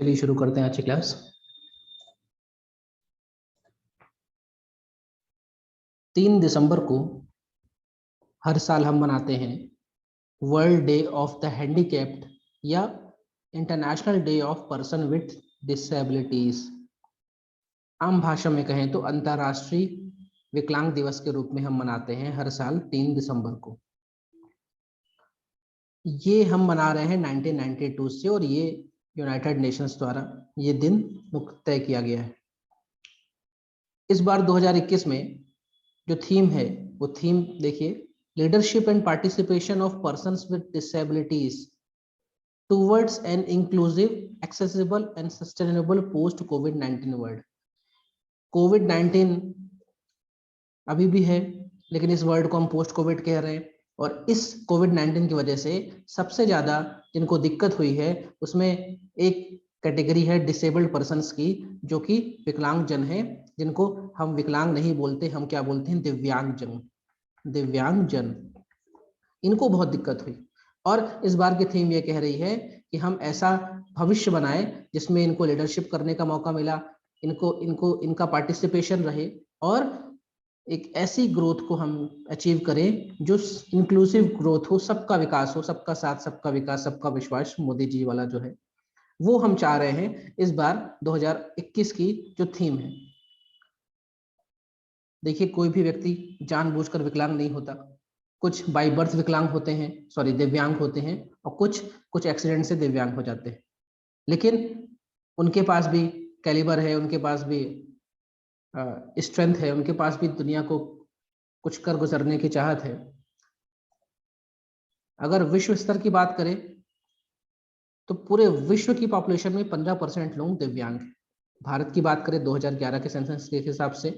चलिए शुरू करते हैं आज की क्लास। 3 दिसंबर को हर साल हम मनाते हैं world day of the handicapped या international day of person with disabilities. आम भाषा में कहें तो अंतर्राष्ट्रीय विकलांग दिवस के रूप में हम मनाते हैं हर साल 3 दिसंबर को। ये हम मना रहे हैं 1992 से और ये यूनाइटेड नेशंस द्वारा ये दिन तय किया गया है। इस बार 2021 में जो थीम है वो थीम देखिए, leadership and participation of persons with disabilities towards an inclusive accessible and sustainable post कोविड-19 वर्ल्ड। कोविड-19 अभी भी है, लेकिन इस वर्ल्ड को हम पोस्ट कोविड कह रहे हैं और इस कोविड-19 की वजह से सबसे ज्यादा जिनको दिक्कत हुई है उसमें एक कैटेगरी है डिसेबल्ड पर्सन्स की, जो कि विकलांग जन है, जिनको हम विकलांग नहीं बोलते, हम क्या बोलते हैं, दिव्यांग जन। दिव्यांग जन, इनको बहुत दिक्कत हुई और इस बार की थीम ये कह रही है कि हम ऐसा भविष्य बनाएं जिसमें इनको लीडरशिप करने का मौका मिला, इनका पार्टिसिपेशन रहे और एक ऐसी ग्रोथ को हम अचीव करें जो इंक्लूसिव ग्रोथ हो, सबका विकास हो, सबका साथ सबका विकास सबका विश्वास, मोदी जी वाला जो है वो हम चाह रहे हैं इस बार 2021 की जो थीम है। देखिए, कोई भी व्यक्ति जानबूझकर विकलांग नहीं होता, कुछ बाय बर्थ विकलांग होते हैं, सॉरी दिव्यांग होते हैं, और कुछ एक्सीडेंट से दिव्यांग हो जाते हैं, लेकिन उनके पास भी कैलिबर है, उनके पास भी स्ट्रेंथ है, उनके पास भी दुनिया को कुछ कर गुजरने की चाहत है। अगर विश्व स्तर की बात करें तो पूरे विश्व की पॉपुलेशन में 15% लोग दिव्यांग हैं। भारत की बात करें 2011 के सेंसस के हिसाब से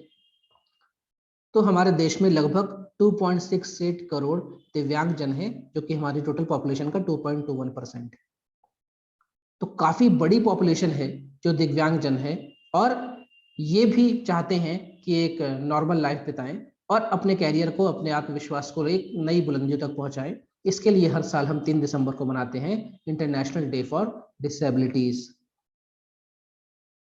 तो हमारे देश में लगभग 2.68 करोड़ दिव्यांग जन हैं, जो कि हमारी टोटल पॉपुलेशन का 2.21% है। तो काफी बड़ी पॉपुलेशन है जो दिव्यांग जन है और ये भी चाहते हैं कि एक नॉर्मल लाइफ बिताएं और अपने कैरियर को, अपने आत्मविश्वास को एक नई बुलंदियों तक पहुंचाएं। इसके लिए हर साल हम 3 दिसंबर को मनाते हैं इंटरनेशनल डे फॉर डिसेबिलिटीज।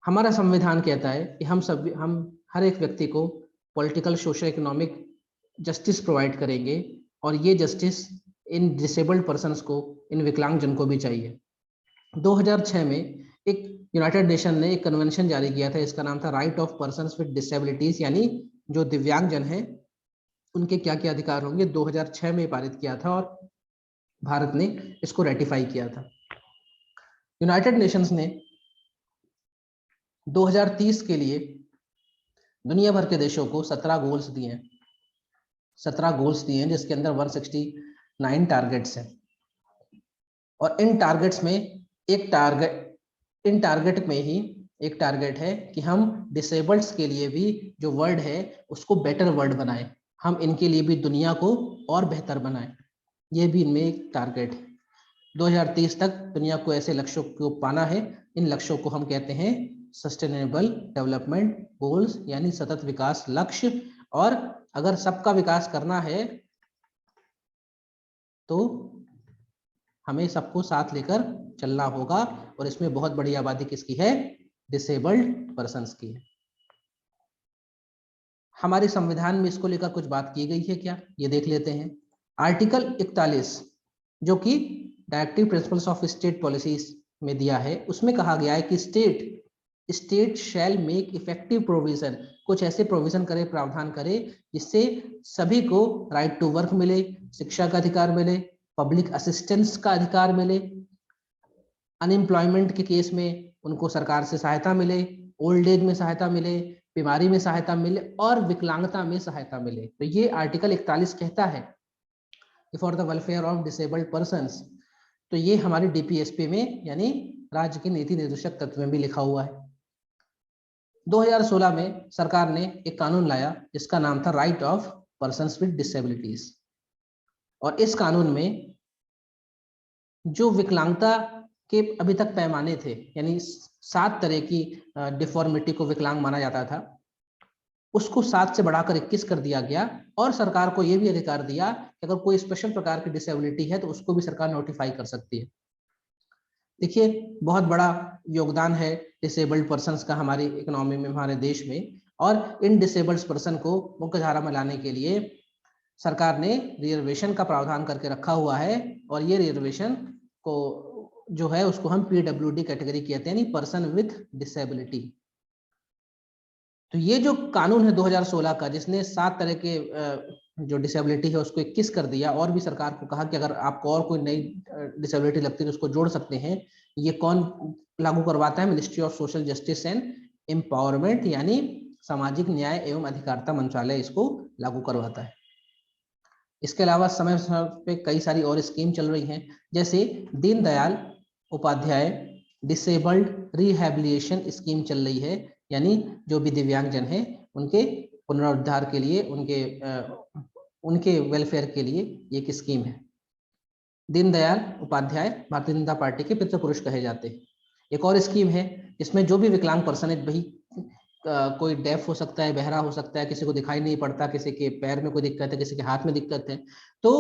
हमारा संविधान कहता है कि हम हर एक व्यक्ति को political, social, economic justice provide करेंगे और ये जस्टिस इन डिसेबल्ड पर्सन्स को, इन विकलांग जन को भी चाहिए। 2006 में एक यूनाइटेड नेशन ने एक कन्वेंशन जारी किया था, इसका नाम था right of persons with disabilities, यानी जो दिव्यांग जन है उनके क्या क्या अधिकार होंगे। 2006 में पारित किया था और भारत ने इसको रेटिफाई किया था। यूनाइटेड नेशंस ने 2030 के लिए दुनिया भर के देशों को 17 गोल्स दिए हैं, 17 गोल्स दिए हैं, जिसके अंदर 169 टारगेट्स हैं। और इन टारगेट्स में एक टारगेट है कि हम डिसेबल्ड्स के लिए भी जो वर्ल्ड है उसको बेटर वर्ल्ड बनाएं, हम इनके लिए भी दुनिया को और बेहतर बनाएं। ये भी इनमें एक टारगेट है। 2030 तक दुनिया को ऐसे लक्ष्यों को पाना है। इन लक्ष्यों को हम कहते हैं सस्टेनेबल डेवलपमेंट गोल्स, यानी सतत विकास लक्ष्य। और अगर सबका विकास करना है तो हमें सबको साथ लेकर चलना होगा और इसमें बहुत बड़ी आबादी किसकी है, डिसेबल्ड पर्सन्स की है। हमारे संविधान में इसको लेकर कुछ बात की गई है क्या, ये देख लेते हैं। आर्टिकल 41 जो कि directive principles of state policies में दिया है, उसमें कहा गया है कि state shall make effective provision, कुछ ऐसे प्रोविजन करे, प्रावधान करे जिससे सभी को राइट टू वर्क मिले, शिक्षा का अधिकार मिले, पब्लिक असिस्टेंस का अधिकार मिले, अनएम्प्लॉयमेंट के केस में उनको सरकार से सहायता मिले, ओल्ड एज में सहायता मिले, बीमारी में सहायता मिले और विकलांगता में सहायता मिले। तो ये आर्टिकल 41 कहता है for the welfare of disabled persons. तो ये हमारी डीपीएसपी में, यानी राज्य की नीति निर्देशक तत्व में भी लिखा हुआ है। 2016 में सरकार ने एक कानून लाया जिसका नाम था right of persons with disabilities, और इस कानून में जो विकलांगता के अभी तक पैमाने थे, यानी 7 तरह की डिफॉर्मिटी को विकलांग माना जाता था, उसको 7 से बढ़ाकर 21 कर दिया गया और सरकार को यह भी अधिकार दिया कि अगर कोई स्पेशल प्रकार की डिसेबिलिटी है तो उसको भी सरकार नोटिफाई कर सकती है। देखिए बहुत बड़ा योगदान है डिसेबल्ड पर्सन्स का हमारी इकोनॉमी में, हमारे देश में, और इन डिसेबल्ड पर्सन को मुख्य धारा में लाने के लिए सरकार ने रिजर्वेशन का प्रावधान करके रखा हुआ है। और ये रिजर्वेशन को जो है उसको हम PWD कैटेगरी कहते हैं, यानी पर्सन विथ डिसेबिलिटी। तो ये जो कानून है 2016 का, जिसने 7 तरह के जो डिसेबिलिटी है उसको 21 कर दिया, और भी सरकार को कहा कि अगर आपको और कोई नई डिसेबिलिटी लगती है तो उसको जोड़ सकते हैं। ये कौन लागू करवाता है? Ministry of social justice and empowerment, यानी सामाजिक न्याय एवं अधिकारिता मंत्रालय इसको लागू करवाता है। इसके अलावा समय समय पे कई सारी और स्कीम चल रही हैं, जैसे Deendayal Upadhyaya disabled rehabilitation scheme चल रही है, यानी जो भी दिव्यांगजन है उनके पुनरुद्धार के लिए, उनके वेलफेयर के लिए ये एक स्कीम है। दीनदयाल उपाध्याय भारतीय जनता पार्टी के पितृ पुरुष कहे जाते हैं। एक और स्कीम है जिसमें जो भी विकलांग पर्सन है, भाई कोई डेफ हो सकता है, बहरा हो सकता है, किसी को दिखाई नहीं पड़ता, किसी के पैर में कोई दिक्कत है, किसी के हाथ में दिक्कत है, तो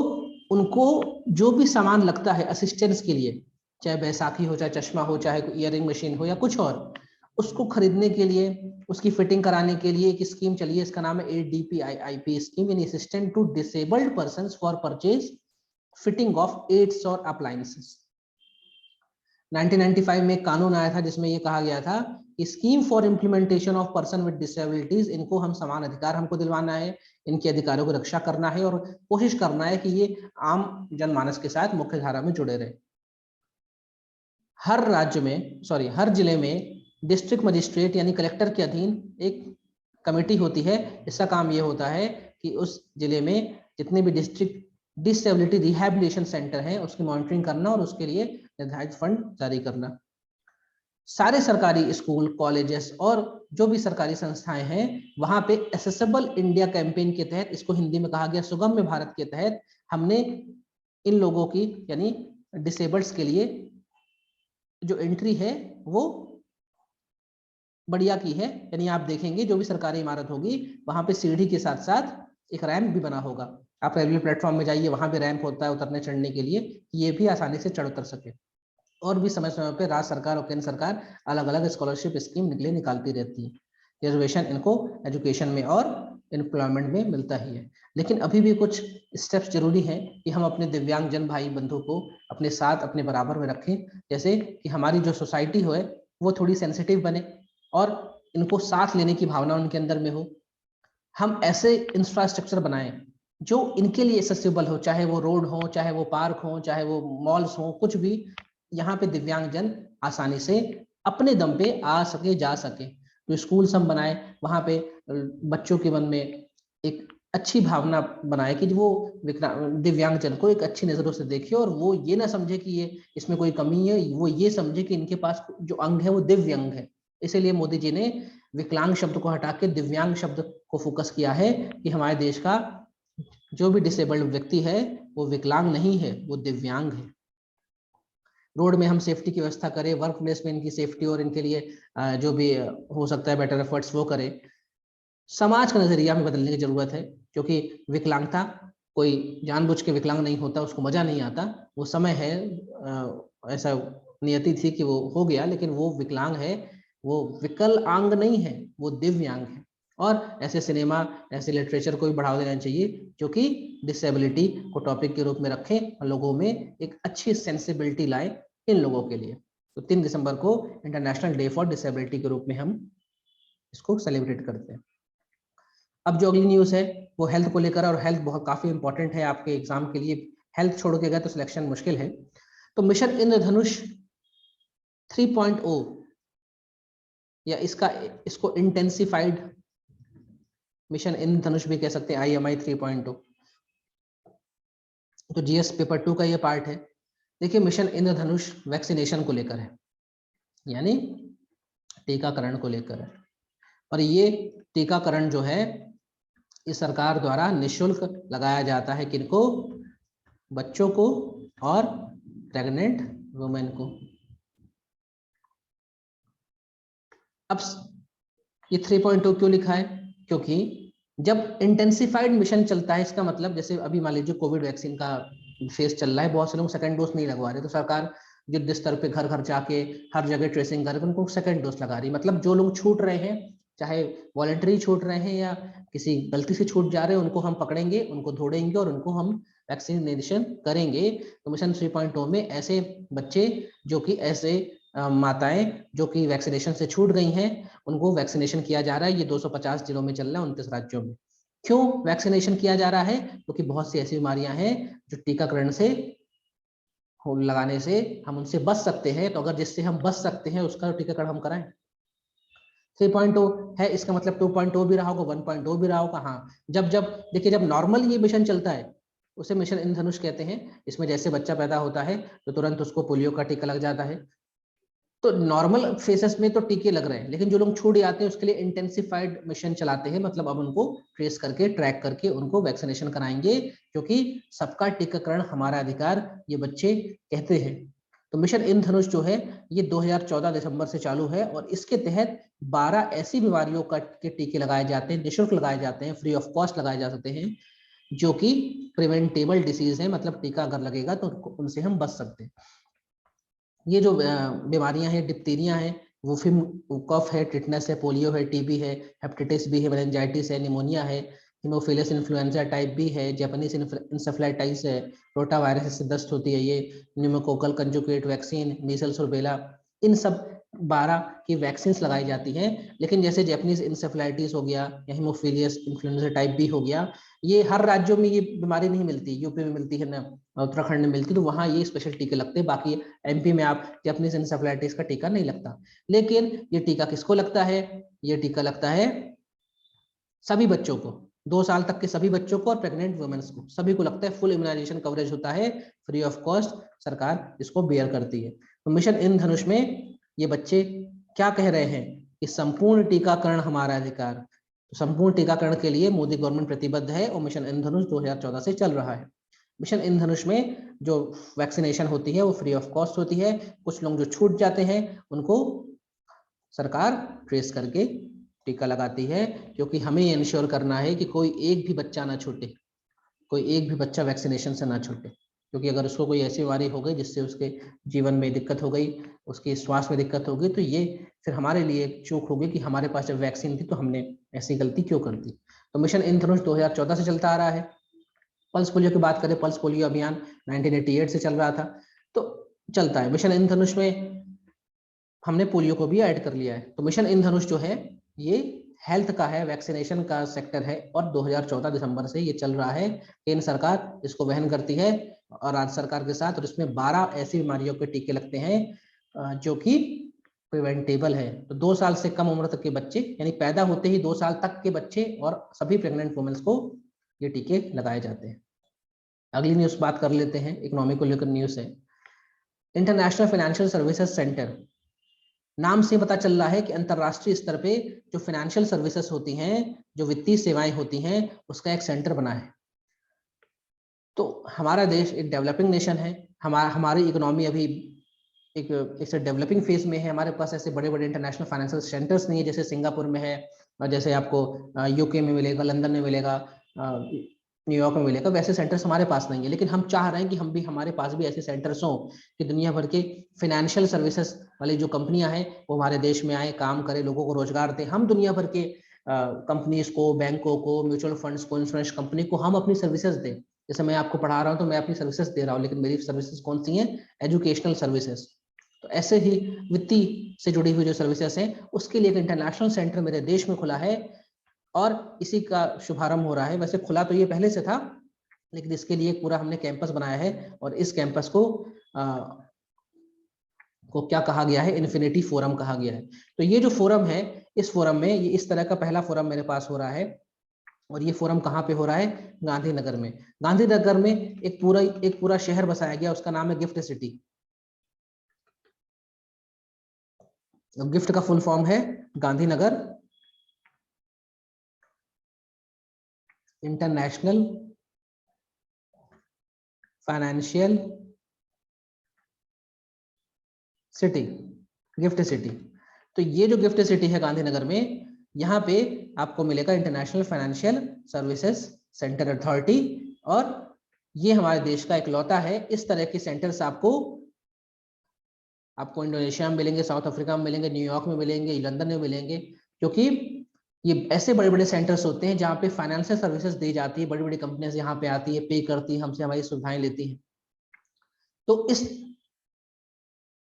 उनको जो भी सामान लगता है असिस्टेंस के लिए, चाहे बैसाखी हो, चाहे चश्मा हो, चाहे कोई ईयरिंग मशीन हो या कुछ और, उसको खरीदने के लिए, उसकी फिटिंग कराने के लिए एक स्कीम चली है। इसका नाम है ADPIIP स्कीम, यानी assistant to disabled person for purchase fitting of aids और अप्लायंसेस। 1995 में एक कानून आया था जिसमें ये कहा गया था कि scheme for implementation of person with disabilities, इनको हम समान अधिकार हमको दिलवाना है, इनके अधिकारों की रक्षा करना है और कोशिश करना है कि ये आम जनमानस के साथ मुख्य धारा में जुड़े रहे। हर जिले में डिस्ट्रिक्ट मजिस्ट्रेट यानी कलेक्टर के अधीन एक कमेटी होती है। इसका काम ये होता है कि उस जिले में जितने भी डिस्ट्रिक्ट डिसेबिलिटी रिहैबिलिटेशन सेंटर है उसकी मॉनिटरिंग करना और उसके लिए निर्धारित फंड जारी करना। सारे सरकारी स्कूल, कॉलेजेस और जो भी सरकारी संस्थाएं हैं वहां पे एक्सेसिबल इंडिया कैंपेन के तहत, इसको हिंदी में कहा गया सुगम्य भारत के तहत, हमने इन लोगों की यानी डिसेबल्ड्स के लिए जो एंट्री है वो बढ़िया की है। यानी आप देखेंगे जो भी सरकारी इमारत होगी वहां पे सीढ़ी के साथ साथ एक रैंप भी बना होगा। आप रेलवे प्लेटफॉर्म में जाइए, वहां भी रैंप होता है उतरने चढ़ने के लिए, ये भी आसानी से चढ़ उतर सके। और भी समय समय पे राज्य सरकार और केंद्र सरकार अलग अलग स्कॉलरशिप स्कीम निकालती रहती है। रिजर्वेशन इनको एजुकेशन में और एम्प्लॉयमेंट में मिलता ही है। लेकिन अभी भी कुछ स्टेप्स जरूरी हैं कि हम अपने दिव्यांगजन भाई बंधु को अपने साथ, अपने बराबर में रखें। जैसे कि हमारी जो सोसाइटी हो वो थोड़ी सेंसिटिव बने और इनको साथ लेने की भावना उनके अंदर में हो। हम ऐसे इंफ्रास्ट्रक्चर बनाएं जो इनके लिए एक्सेसिबल हो, चाहे वो रोड हो, चाहे वो पार्क हो, चाहे वो मॉल्स हो, कुछ भी, यहाँ पे दिव्यांगजन आसानी से अपने दम पे आ सके, जा सके। जो स्कूल हम बनाए वहां पे बच्चों के मन में एक अच्छी भावना बनाए कि वो दिव्यांगजन को एक अच्छी नजरों से देखे और वो ये ना समझे कि ये इसमें कोई कमी है, वो ये समझे कि इनके पास जो अंग है वो दिव्य अंग है। इसीलिए मोदी जी ने विकलांग शब्द को हटा के दिव्यांग शब्द को फोकस किया है कि हमारे देश का जो भी डिसेबल्ड व्यक्ति है वो विकलांग नहीं है, वो दिव्यांग है। रोड में हम सेफ्टी की व्यवस्था करें, वर्क प्लेस में इनकी सेफ्टी और इनके लिए जो भी हो सकता है बेटर एफर्ट्स वो करें। समाज का नजरिया में बदलने की जरूरत है, क्योंकि विकलांगता कोई जानबूझ के विकलांग नहीं होता, उसको मजा नहीं आता, वो समय है, ऐसा नियति थी कि वो हो गया, लेकिन वो विकलांग है, वो विकलांग नहीं है, वो दिव्यांग है। और ऐसे सिनेमा, ऐसे लिटरेचर को भी बढ़ावा देना चाहिए जो कि डिसेबिलिटी को टॉपिक के रूप में रखें और लोगों में एक अच्छी सेंसिबिलिटी लाए इन लोगों के लिए। तो 3 दिसंबर को इंटरनेशनल डे फॉर डिसेबिलिटी के रूप में हम इसको सेलिब्रेट करते हैं। अब जो अगली न्यूज़ है वो हेल्थ को लेकर, और हेल्थ बहुत काफी इंपॉर्टेंट है आपके एग्जाम के लिए। हेल्थ छोड़ के गए तो सिलेक्शन मुश्किल है। तो मिशन इंद्रधनुष 3.0 या इसको इंटेंसिफाइड मिशन इंद्रधनुष भी कह सकते हैं, IMI 3.0। तो GS पेपर 2 का ये पार्ट है। देखिए मिशन इंद्रधनुष वैक्सीनेशन को लेकर है, यानी टीकाकरण को लेकर है। और ये टीकाकरण जो है इस सरकार द्वारा निःशुल्क लगाया जाता है। किनको? बच्चों को और प्रेग्नेंट वुमेन को। अब ये 3.2 क्यों लिखा है? क्योंकि जब इंटेंसिफाइड मिशन चलता है, इसका मतलब जैसे अभी मान लीजिए कोविड वैक्सीन का फेज चल रहा है, बहुत से लोग सेकंड डोज नहीं लगवा रहे, तो सरकार युद्ध स्तर पे घर घर जाके हर जगह ट्रेसिंग करके उनको सेकंड डोज लगा रही है। मतलब जो लोग छूट रहे हैं, चाहे वॉलंटरी छूट रहे हैं या किसी गलती से छूट जा रहे हैं, उनको हम पकड़ेंगे, उनको ढूंढेंगे और उनको हम वैक्सीनेशन करेंगे। तो मिशन 3.0 में ऐसे बच्चे जो कि ऐसे माताएं जो कि वैक्सीनेशन से छूट गई हैं, उनको वैक्सीनेशन किया जा रहा है। ये 250 जिलों में चल रहा है, 29 राज्यों में। क्यों वैक्सीनेशन किया जा रहा है? क्योंकि बहुत सी ऐसी बीमारियां हैं जो टीकाकरण से लगाने से हम उनसे बच सकते हैं। तो अगर जिससे हम बच सकते हैं उसका टीकाकरण हम कराएं। 3.0 है, इसका मतलब 2.0 भी रहा होगा, 1.0 भी रहा होगा। हाँ, जब जब देखिए, जब नॉर्मल ये मिशन चलता है उसे मिशन इंद्रधनुष कहते हैं। इसमें जैसे बच्चा पैदा होता है तो तुरंत उसको पोलियो का टीका लग जाता है। तो नॉर्मल फेसेस में तो टीके लग रहे हैं, लेकिन जो लोग छूट जाते हैं उसके लिए इंटेंसिफाइड मिशन चलाते हैं। मतलब अब उनको ट्रेस करके, ट्रैक करके उनको वैक्सीनेशन कराएंगे, क्योंकि सबका टीकाकरण हमारा अधिकार, ये बच्चे कहते हैं। तो मिशन इंद्रधनुष जो है ये 2014 दिसंबर से चालू है और इसके तहत 12 ऐसी बीमारियों के टीके लगाए जाते हैं, निःशुल्क लगाए जाते हैं, फ्री ऑफ कॉस्ट लगाए जा सकते हैं, जो कि प्रिवेंटेबल डिसीज है। मतलब टीका अगर लगेगा तो उनसे हम बच सकते हैं। ये जो बीमारियां हैं, डिप्थीरिया है, वुफिम कफ है, टिटनेस है, पोलियो है, टीबी है, हेपेटाइटिस बी है, मेनिंजाइटिस है, निमोनिया है, हीमोफिलस इन्फ्लुएंजा टाइप बी है, जापानीज इंसेफ्लाइटिस है, रोटा वायरस से दस्त होती है, ये न्यूमोकोकल कंजुगेट वैक्सीन, मीजल्स और बेला, इन सब 12 की वैक्सीन लगाई जाती हैं। लेकिन जैसे जापानीज इंसेफ्लाइटिस हो गया या हीमोफिलियस इन्फ्लुएंजा टाइप बी हो गया, ये हर राज्यों में ये बीमारी नहीं मिलती। यूपी में मिलती है ना, उत्तराखंड में मिलती, तो वहाँ ये स्पेशल टीके लगते हैं। बाकी एमपी में आप जापानीज इंसेफ्लाइटिस का टीका नहीं लगता। लेकिन ये टीका किसको लगता है? ये टीका लगता है सभी बच्चों को, 2 साल तक के सभी बच्चों को और प्रेग्नेंट वुमेन्स को, सभी को लगता है। फुल इम्यूनाइजेशन कवरेज होता है, फ्री ऑफ कॉस्ट, सरकार इसको बेयर करती है। तो मिशन इंद्रधनुष में ये बच्चे क्या कह रहे हैं कि संपूर्ण टीकाकरण हमारा अधिकार। तो संपूर्ण टीकाकरण के लिए मोदी गवर्नमेंट प्रतिबद्ध है और मिशन इंद्रधनुष 2014 से चल रहा है। मिशन इंद्रधनुष में जो वैक्सीनेशन होती है वो फ्री ऑफ कॉस्ट होती है। कुछ लोग जो छूट जाते हैं उनको सरकार ट्रेस करके टीका लगाती है, क्योंकि हमें ये इंश्योर करना है कि कोई एक भी बच्चा ना छूटे, कोई एक भी बच्चा वैक्सीनेशन से ना छूटे। क्योंकि अगर उसको कोई ऐसी बीमारी हो गई जिससे उसके जीवन में दिक्कत हो गई, उसके श्वास में दिक्कत हो गई, तो ये फिर हमारे लिए एक चूक होगी कि हमारे पास जब वैक्सीन थी तो हमने ऐसी गलती क्यों कर दी। तो मिशन इंद्रधनुष 2014 से चलता आ रहा है। पल्स पोलियो की बात करें, पल्स पोलियो अभियान 1988 से चल रहा था, तो चलता है। मिशन इंद्रधनुष में हमने पोलियो को भी ऐड कर लिया है। तो मिशन इंद्रधनुष जो है ये हेल्थ का है, वैक्सीनेशन का सेक्टर है और 2014 दिसंबर से ये चल रहा है। केंद्र सरकार इसको वहन करती है और राज्य सरकार के साथ, और इसमें 12 ऐसी बीमारियों के टीके लगते हैं जो कि प्रिवेंटेबल है। तो 2 साल से कम उम्र तक के बच्चे, यानी पैदा होते ही 2 साल तक के बच्चे और सभी प्रेग्नेंट वुमेन्स को ये टीके लगाए जाते हैं। अगली न्यूज बात कर लेते हैं, इकोनॉमी को लेकर न्यूज है। इंटरनेशनल फाइनेंशियल सर्विसेज सेंटर, नाम से पता चल रहा है कि अंतरराष्ट्रीय स्तर पे जो फाइनेंशियल सर्विसेज होती हैं, जो वित्तीय सेवाएं होती हैं, उसका एक सेंटर बना है। तो हमारा देश एक डेवलपिंग नेशन है, हमारी इकोनॉमी अभी एक डेवलपिंग फेज में है। हमारे पास ऐसे बड़े बड़े इंटरनेशनल फाइनेंशियल सेंटर्स नहीं है जैसे सिंगापुर में है, और जैसे आपको यूके में मिलेगा, लंदन में मिलेगा, न्यूयॉर्क में मिलेगा। वैसे सेंटर्स हमारे पास नहीं है, लेकिन हम चाह रहे हैं कि हमारे पास भी ऐसे सेंटर्स हों कि दुनिया भर के फाइनेंशियल सर्विसेज वाली जो कंपनियां हैं वो हमारे देश में आए, काम करें, लोगों को रोजगार दें। हम दुनिया भर के कंपनीज को, बैंकों को, म्यूचुअल फंड्स को, इंश्योरेंस कंपनी को हम अपनी सर्विसेज दें। जैसे मैं आपको पढ़ा रहा हूँ तो मैं अपनी सर्विसेज दे रहा हूँ, लेकिन मेरी सर्विसेज कौन सी हैं? Educational services. तो ऐसे ही वित्तीय से जुड़ी हुई जो सर्विसेज हैं उसके लिए एक इंटरनेशनल सेंटर मेरे देश में खुला है और इसी का शुभारंभ हो रहा है। वैसे खुला तो ये पहले से था, लेकिन इसके लिए पूरा हमने कैंपस बनाया है और इस कैंपस को क्या कहा गया है? इन्फिनिटी फोरम कहा गया है। तो ये जो फोरम है, इस फोरम में ये इस तरह का पहला फोरम मेरे पास हो रहा है। और ये फोरम कहाँ पे हो रहा है? गांधीनगर में। गांधीनगर में एक पूरा शहर बसाया गया, उसका नाम है गिफ्ट सिटी। गिफ्ट का फुल फॉर्म है Gandhinagar international financial city, gift city. तो ये जो गिफ्ट सिटी है गांधीनगर में, यहाँ पे आपको मिलेगा international financial services centre authority, और ये हमारे देश का इकलौता है। इस तरह के सेंटर्स आपको आपको इंडोनेशिया में मिलेंगे, साउथ अफ्रीका में मिलेंगे, न्यूयॉर्क में मिलेंगे, लंदन में मिलेंगे, क्योंकि ये ऐसे बड़े बड़े सेंटर्स होते हैं जहाँ पे फाइनेंशियल सर्विसेज दी जाती है, बड़ी बड़ी कंपनियां यहाँ पे आती है, पे करती है, हमसे हमारी सुविधाएं लेती हैं। तो इस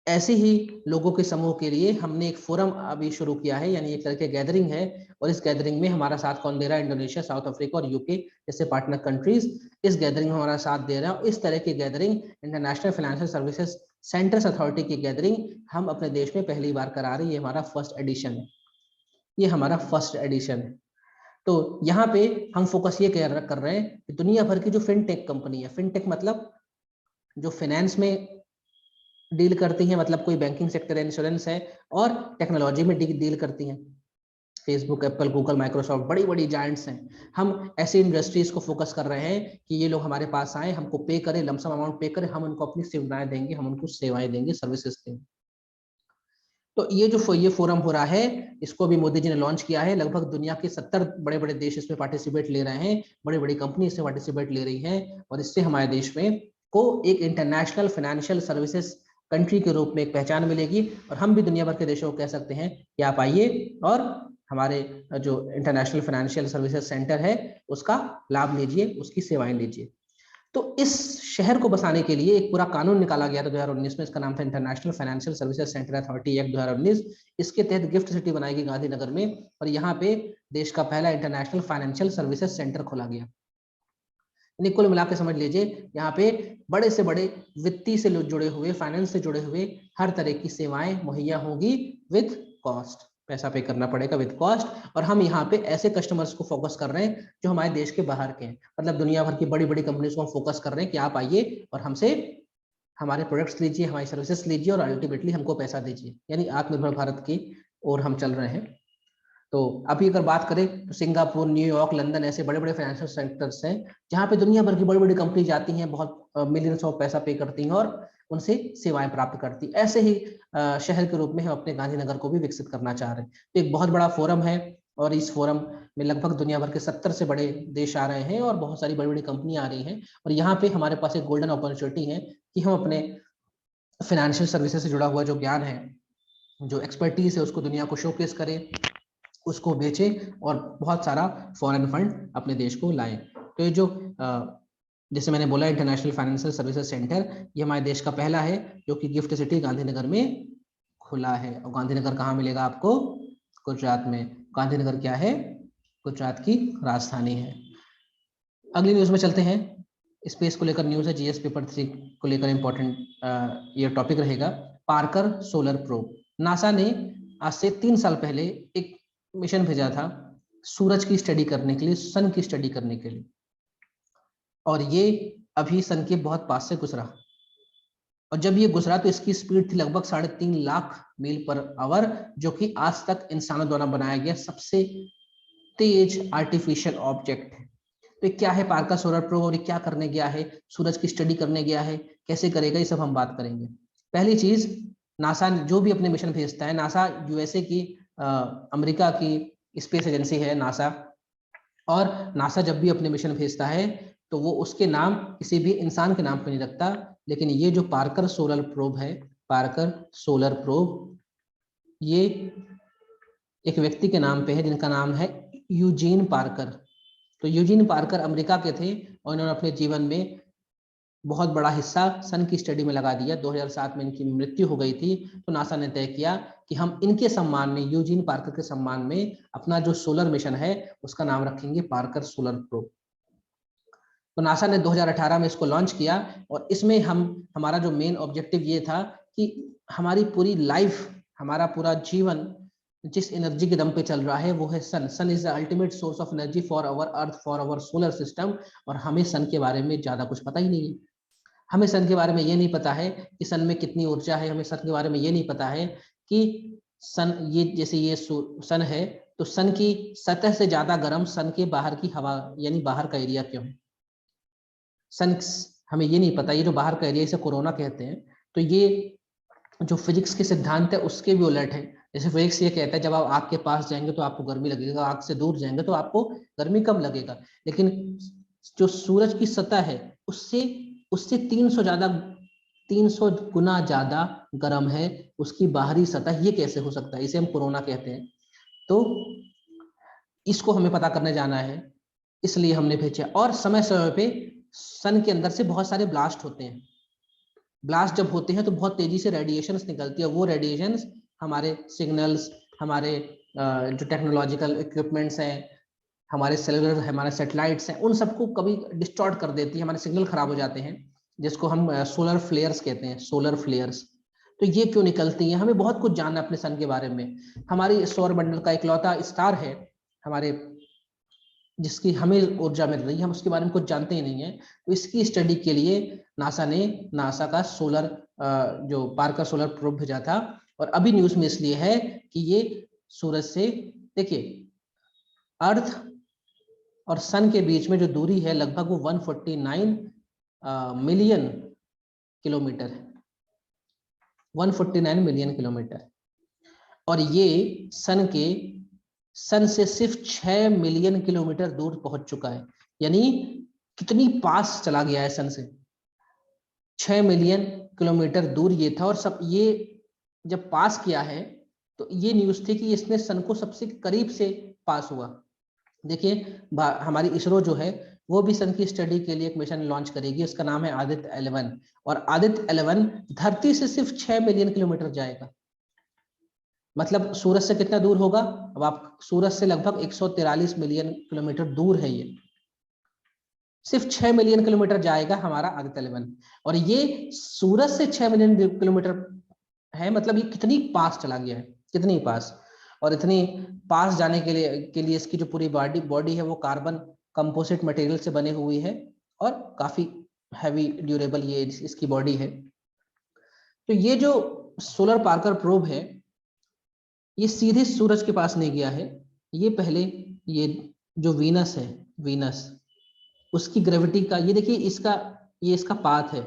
ऐसे ही लोगों के समूह के लिए हमने एक फोरम अभी शुरू किया है, यानी एक तरह की गैदरिंग है, और इस गैदरिंग में हमारा साथ कौन दे रहा है? इंडोनेशिया, साउथ अफ्रीका और यूके जैसे पार्टनर कंट्रीज इस गैदरिंग में हमारा साथ दे रहे हैं। और इस तरह की gathering, international financial services centres authority की गैदरिंग हम अपने देश में पहली बार करा रहे हैं। ये हमारा फर्स्ट एडिशन है, ये हमारा फर्स्ट एडिशन है। तो यहाँ पे हम फोकस ये कर रहे हैं कि दुनिया भर की जो फिनटेक कंपनी है, फिनटेक मतलब जो फाइनेंस में डील करती हैं, मतलब कोई बैंकिंग सेक्टर है, इंश्योरेंस है, और टेक्नोलॉजी में डील करती हैं, फेसबुक, एप्पल, गूगल, माइक्रोसॉफ्ट, बड़ी बड़ी जायंट्स हैं। हम ऐसे इंडस्ट्रीज को फोकस कर रहे हैं कि ये लोग हमारे पास आए, हमको पे करें, लमसम अमाउंट पे करें, हम उनको अपनी सुविधाएं देंगे, हम उनको सेवाएं देंगे, सर्विसेज देंगे। तो ये फोरम हो रहा है, इसको भी मोदी जी ने लॉन्च किया है। लगभग दुनिया के 70 बड़े बड़े देश इसमें पार्टिसिपेट ले रहे हैं, बड़ी बड़ी कंपनी इसमें पार्टिसिपेट ले रही हैं, और इससे हमारे देश में को एक इंटरनेशनल फाइनेंशियल सर्विसेज कंट्री के रूप में एक पहचान मिलेगी। और हम भी दुनिया भर के देशों को कह सकते हैं कि आप आइए और हमारे जो इंटरनेशनल फाइनेंशियल सर्विसेज सेंटर है उसका लाभ लीजिए, उसकी सेवाएं लीजिए। तो इस शहर को बसाने के लिए एक पूरा कानून निकाला गया था 2019 में, इसका नाम था international financial services centre authority act 2019। इसके तहत गिफ्ट सिटी बनाएगी गांधीनगर में, और यहाँ पे देश का पहला इंटरनेशनल फाइनेंशियल सर्विसेज सेंटर खोला गया। कुल मिलाकर समझ लीजिए, यहाँ पे बड़े से बड़े वित्तीय से जुड़े हुए, फाइनेंस से जुड़े हुए हर तरह की सेवाएं मुहैया होंगी विद कॉस्ट, पैसा पे करना पड़ेगा विद कॉस्ट। और हम यहाँ पे ऐसे कस्टमर्स को फोकस कर रहे हैं जो हमारे देश के बाहर के हैं, मतलब दुनिया भर की बड़ी बड़ी कंपनीज को हम फोकस कर रहे हैं कि आप आइए और हमसे हमारे प्रोडक्ट्स लीजिए, हमारी सर्विसेज लीजिए, और अल्टीमेटली हमको पैसा दीजिए, यानी आत्मनिर्भर भारत की ओर हम चल रहे हैं। तो अभी अगर बात करें तो सिंगापुर, न्यूयॉर्क, लंदन ऐसे बड़े बड़े फाइनेंशियल सेंटर्स हैं जहाँ पे दुनिया भर की बड़ी बड़ी कंपनी जाती हैं, बहुत मिलियंस ऑफ पैसा पे करती हैं और उनसे सेवाएं प्राप्त करती हैं। ऐसे ही शहर के रूप में हम अपने गांधीनगर को भी विकसित करना चाह रहे हैं। तो एक बहुत बड़ा फोरम है, और इस फोरम में लगभग दुनिया भर के 70 से बड़े देश आ रहे हैं और बहुत सारी बड़ी बड़ी कंपनियां आ रही हैं। और यहाँ पे हमारे पास एक गोल्डन अपॉर्चुनिटी है कि हम अपने फाइनेंशियल सर्विसेज से जुड़ा हुआ जो ज्ञान है, जो एक्सपर्टीज है, उसको दुनिया को शोकेस करें, उसको बेचें और बहुत सारा फॉरेन फंड अपने देश को लाएं। तो ये जो जैसे मैंने बोला इंटरनेशनल फाइनेंशियल सर्विसेज सेंटर, ये हमारे देश का पहला है जो कि गिफ्ट सिटी गांधीनगर में खुला है। और गांधीनगर कहाँ मिलेगा आपको? गुजरात में। गांधीनगर क्या है? गुजरात की राजधानी है। अगली न्यूज में चलते हैं। स्पेस को लेकर न्यूज है, जीएस पेपर 3 को लेकर इंपॉर्टेंट ये टॉपिक रहेगा। पार्कर सोलर प्रोब, नासा ने आज से 3 साल पहले एक मिशन भेजा था सूरज की स्टडी करने के लिए, सन की स्टडी करने के लिए, और ये अभी सन के बहुत पास से गुजरा। और जब ये गुजरा तो इसकी स्पीड थी लगभग 3.5 लाख मील पर आवर, जो कि आज तक इंसानों द्वारा बनाया गया सबसे तेज आर्टिफिशियल ऑब्जेक्ट है। तो क्या है पार्कर सोलर प्रोब और क्या करने गया है? सूरज की स्टडी करने गया है, कैसे करेगा, ये सब हम बात करेंगे। पहली चीज, नासा जो भी अपने मिशन भेजता है, नासा यूएसए की अमेरिका की स्पेस एजेंसी है नासा, और नासा जब भी अपने मिशन भेजता है तो वो उसके नाम किसी भी इंसान के नाम पर नहीं रखता, लेकिन ये जो पार्कर सोलर प्रोब है, पार्कर सोलर प्रोब, ये एक व्यक्ति के नाम पे है जिनका नाम है यूजीन पार्कर। तो यूजीन पार्कर अमेरिका के थे और इन्होंने अपने जीवन में बहुत बड़ा हिस्सा सन की स्टडी में लगा दिया। 2007 में इनकी मृत्यु हो गई थी, तो नासा ने तय किया कि हम इनके सम्मान में, यूजीन पार्कर के सम्मान में, अपना जो सोलर मिशन है उसका नाम रखेंगे पार्कर सोलर प्रोब। तो नासा ने 2018 में इसको लॉन्च किया, और इसमें हमारा जो मेन ऑब्जेक्टिव ये था कि हमारी पूरी लाइफ, हमारा पूरा जीवन जिस एनर्जी के दम पे चल रहा है वो है sun. Sun is the ultimate source of energy for our earth, for our solar system. और हमें सन के बारे में ज्यादा कुछ पता ही नहीं है। हमें सन के बारे में ये नहीं पता है कि सन में कितनी ऊर्जा है, हमें सन के बारे में ये नहीं पता है कि सन, ये जैसे ये सन है तो सन की सतह से ज्यादा गर्म सन के बाहर की हवा, यानी बाहर का एरिया क्यों है। सन, हमें ये नहीं पता, ये जो बाहर का एरिया इसे कोरोना कहते हैं। तो ये जो फिजिक्स के सिद्धांत है उसके भी उलट है। जैसे फिजिक्स ये कहता है जब आप आग के पास जाएंगे तो आपको गर्मी लगेगा, आग से दूर जाएंगे तो आपको गर्मी कम लगेगा। लेकिन जो सूरज की सतह है उससे उससे 300 गुना ज्यादा गर्म है उसकी बाहरी सतह। ये कैसे हो सकता है? इसे हम कोरोना कहते हैं। तो इसको हमें पता करने जाना है, इसलिए हमने भेजा। और समय समय पे सन के अंदर से बहुत सारे ब्लास्ट होते हैं। ब्लास्ट जब होते हैं तो बहुत तेजी से रेडिएशंस निकलती है। वो रेडिएशंस हमारे सिग्नल्स, हमारे जो टेक्नोलॉजिकल इक्विपमेंट्स हैं, हमारे सेलुलर, हमारे सैटेलाइट्स हैं, उन सबको कभी डिस्टॉर्ट कर देती है, हमारे सिग्नल खराब हो जाते हैं, जिसको हम सोलर फ्लेयर्स कहते हैं, सोलर फ्लेयर्स। तो ये क्यों निकलती हैं? हमें बहुत कुछ जानना है अपने सन के बारे में। हमारी सौर मंडल का इकलौता स्टार है हमारे, जिसकी हमें ऊर्जा मिल रही है, हम उसके बारे में कुछ जानते ही नहीं है। तो इसकी स्टडी के लिए नासा का सोलर जो पार्कर सोलर प्रोब भेजा था। और अभी न्यूज में इसलिए है कि ये सूरज से, देखिए, अर्थ और सन के बीच में जो दूरी है लगभग वो 149 मिलियन किलोमीटर है, 149 मिलियन किलोमीटर। और ये सन से सिर्फ 6 मिलियन किलोमीटर दूर पहुंच चुका है। यानी कितनी पास चला गया है सन से, 6 मिलियन किलोमीटर दूर ये था। और सब ये जब पास किया है तो ये न्यूज थी कि इसने सन को सबसे करीब से पास हुआ। देखिए, हमारी इसरो जो है वो भी सन की स्टडी के लिए एक मिशन लॉन्च करेगी, उसका नाम है आदित्य 11। और आदित्य 11 धरती से सिर्फ 6 मिलियन किलोमीटर जाएगा। मतलब सूरज से कितना दूर होगा? अब आप, सूरज से लगभग 143 मिलियन किलोमीटर दूर है ये, सिर्फ 6 मिलियन किलोमीटर जाएगा हमारा आदित्य 11। और ये सूरज से 6 मिलियन किलोमीटर है, मतलब ये कितनी पास चला गया है, कितनी पास। और इतनी पास जाने के लिए इसकी जो पूरी बॉडी है वो कार्बन कंपोजिट मटेरियल से बनी हुई है और काफी हैवी ड्यूरेबल ये इसकी बॉडी है। तो ये जो सोलर पार्कर प्रोब है ये सीधे सूरज के पास नहीं गया है, ये पहले ये जो वीनस है, वीनस, उसकी ग्रेविटी का, ये देखिए इसका, ये इसका पाथ है,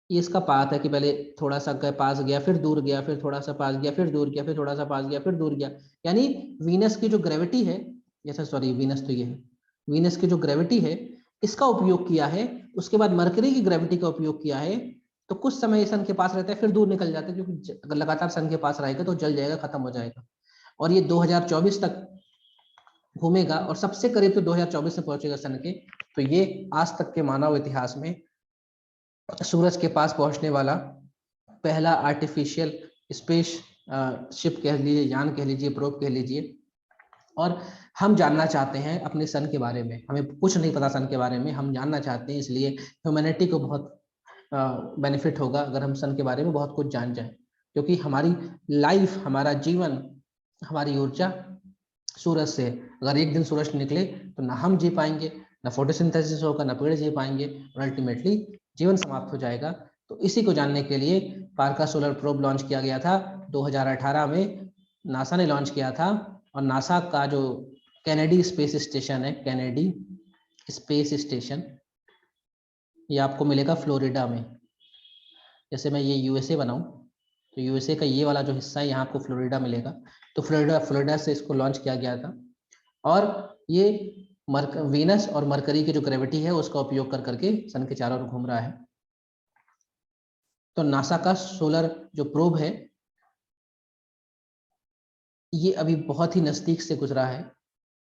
ये इसका पाथ है कि पहले थोड़ा सा पास गया, फिर दूर गया, फिर थोड़ा सा पास गया, फिर दूर गया, फिर थोड़ा सा पास गया, फिर दूर गया। यानी वीनस की जो ग्रेविटी है, जैसा, सॉरी वीनस तो ये है, वीनस की जो ग्रेविटी है इसका उपयोग किया है। उसके बाद मरकरी की ग्रेविटी का उपयोग किया है। तो कुछ समय सन के पास रहता है फिर दूर निकल जाता है, क्योंकि अगर लगातार सन के पास रहेगा तो जल जाएगा, खत्म हो जाएगा। और ये 2024 तक घूमेगा और सबसे करीब तो 2024 में पहुंचेगा सन के। तो ये आज तक के मानव इतिहास में सूरज के पास पहुंचने वाला पहला आर्टिफिशियल स्पेस शिप कह लीजिए, यान कह लीजिए, प्रोब कह लीजिए। और हम जानना चाहते हैं अपने सन के बारे में, हमें कुछ नहीं पता सन के बारे में, हम जानना चाहते हैं। इसलिए ह्यूमैनिटी को बहुत बेनिफिट होगा अगर हम सन के बारे में बहुत कुछ जान जाएं, क्योंकि हमारी लाइफ, हमारा जीवन, हमारी ऊर्जा सूरज से। अगर एक दिन सूरज निकले तो ना हम जी पाएंगे, ना फोटोसिंथेसिस होगा, ना पेड़ जी पाएंगे, और अल्टीमेटली जीवन समाप्त हो जाएगा। तो इसी को जानने के लिए पार्कर सोलर प्रोब लॉन्च किया गया था 2018 में, नासा ने लॉन्च किया था। और नासा का जो कैनेडी स्पेस स्टेशन है, कैनेडी स्पेस स्टेशन, ये आपको मिलेगा फ्लोरिडा में। जैसे मैं ये यूएसए बनाऊं तो यूएसए का ये वाला जो हिस्सा है यहाँ आपको फ्लोरिडा मिलेगा। तो फ्लोरिडा से इसको लॉन्च किया गया था। और ये वीनस और मरकरी की जो ग्रेविटी है उसका उपयोग कर करके सन के चारों ओर घूम रहा है। तो नासा का सोलर जो प्रोब है ये अभी बहुत ही नजदीक से गुजरा है।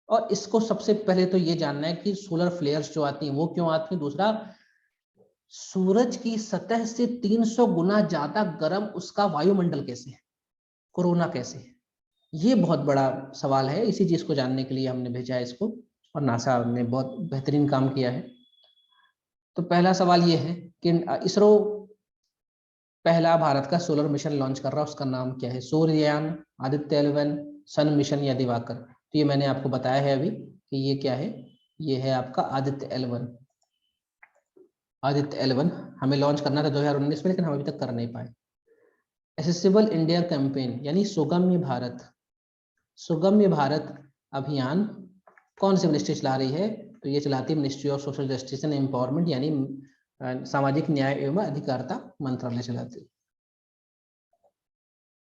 और इसको सबसे पहले तो ये जानना है कि सोलर फ्लेयर्स जो आती हैं वो क्यों आती हैं। दूसरा, सूरज की सतह से 300 गुना ज्यादा गर्म उसका वायुमंडल कैसे है, कोरोना कैसे है, ये बहुत बड़ा सवाल है। इसी चीज को जानने के लिए हमने भेजा है इसको, और नासा ने बहुत बेहतरीन काम किया है। तो पहला सवाल ये है कि इसरो पहला भारत का सोलर मिशन लॉन्च कर रहा है, उसका नाम क्या है? सूर्ययान, आदित्य 11, सन मिशन या दिवाकर। तो ये मैंने आपको बताया है अभी कि ये क्या है, ये है आपका आदित्य 11। आदित्य 11 हमें लॉन्च करना था 2019 में, लेकिन हम अभी तक कर नहीं पाए। एसेसिबल इंडिया कैंपेन यानी सुगम्य भारत, सुगम्य भारत अभियान कौन सी मिनिस्ट्री चला रही है? तो ये चलाती है ministry of social justice and empowerment, यानी सामाजिक न्याय एवं अधिकारिता मंत्रालय चलाती है।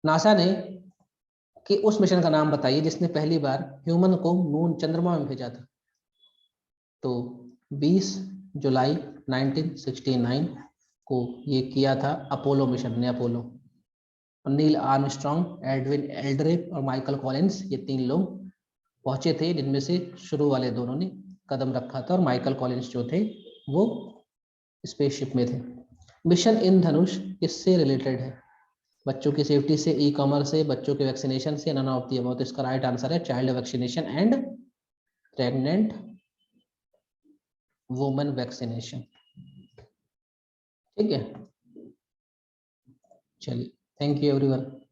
नासा ने कि उस मिशन का नाम बताइए जिसने पहली बार ह्यूमन को मून, चंद्रमा में भेजा था। तो 20 जुलाई 1969 को ये किया था अपोलो मिशन ने, अपोलो। और नील आर्मस्ट्रॉन्ग, एडविन एल्ड्रिन और माइकल कॉलिंस, ये 3 लोग पहुंचे थे, जिनमें से शुरू वाले दोनों ने कदम रखा था और माइकल कॉलिंस जो थे वो स्पेसशिप में थे। मिशन इंद्रधनुष किससे रिलेटेड है? बच्चों की सेफ्टी से, ई कॉमर्स से, बच्चों के वैक्सीनेशन से, नन ऑफ द अबव। तो इसका राइट आंसर है child vaccination and pregnant women vaccination. ठीक है, चलिए, थैंक यू एवरीवन।